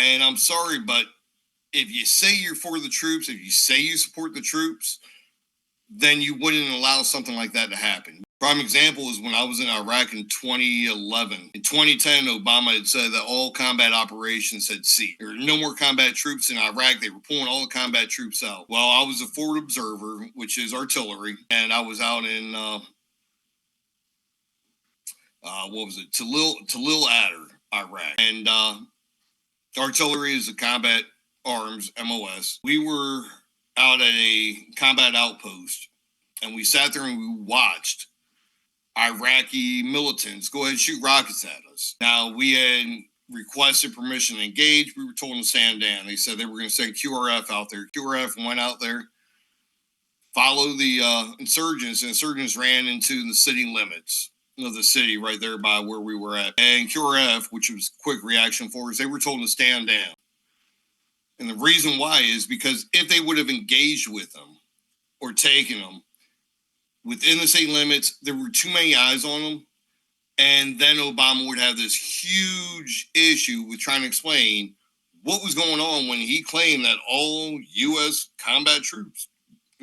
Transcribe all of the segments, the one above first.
And I'm sorry, but if you say you're for the troops, if you say you support the troops, then you wouldn't allow something like that to happen. Prime example is when I was in Iraq in 2011. In 2010, Obama had said that all combat operations had ceased. There were no more combat troops in Iraq. They were pulling all the combat troops out. Well, I was a forward observer, which is artillery, and I was out in what was it, Talil Adder, Iraq, and artillery is a combat arms, MOS. We were out at a combat outpost, and we sat there and we watched Iraqi militants go ahead and shoot rockets at us. Now, we had requested permission to engage. We were told to stand down. They said they were going to send QRF out there. QRF went out there, followed the insurgents, and insurgents ran into the city limits of the city right there by where we were at. And QRF, which was quick reaction force, they were told to stand down. And the reason why is because if they would have engaged with them or taken them within the city limits, there were too many eyes on them. And then Obama would have this huge issue with trying to explain what was going on when he claimed that all U.S. combat troops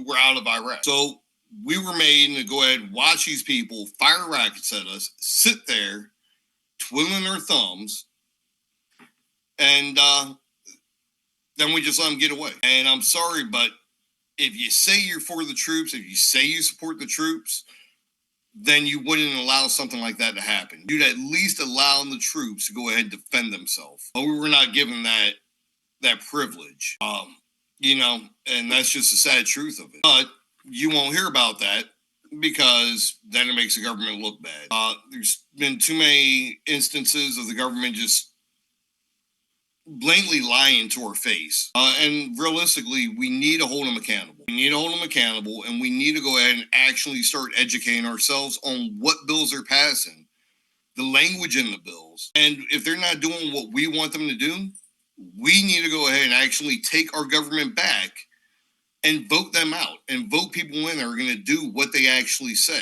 were out of Iraq. So we were made to go ahead and watch these people fire rockets at us, sit there, twiddling their thumbs, and then we just let them get away. And I'm sorry, but if you say you're for the troops, if you say you support the troops, then you wouldn't allow something like that to happen. You'd at least allow the troops to go ahead and defend themselves. But we were not given that privilege, and that's just the sad truth of it. But you won't hear about that because then it makes the government look bad. There's been too many instances of the government just blatantly lying to our face. And realistically, we need to hold them accountable. We need to hold them accountable, and we need to go ahead and actually start educating ourselves on what bills they're passing, the language in the bills. And if they're not doing what we want them to do, we need to go ahead and actually take our government back and vote them out and vote people in that are going to do what they actually say.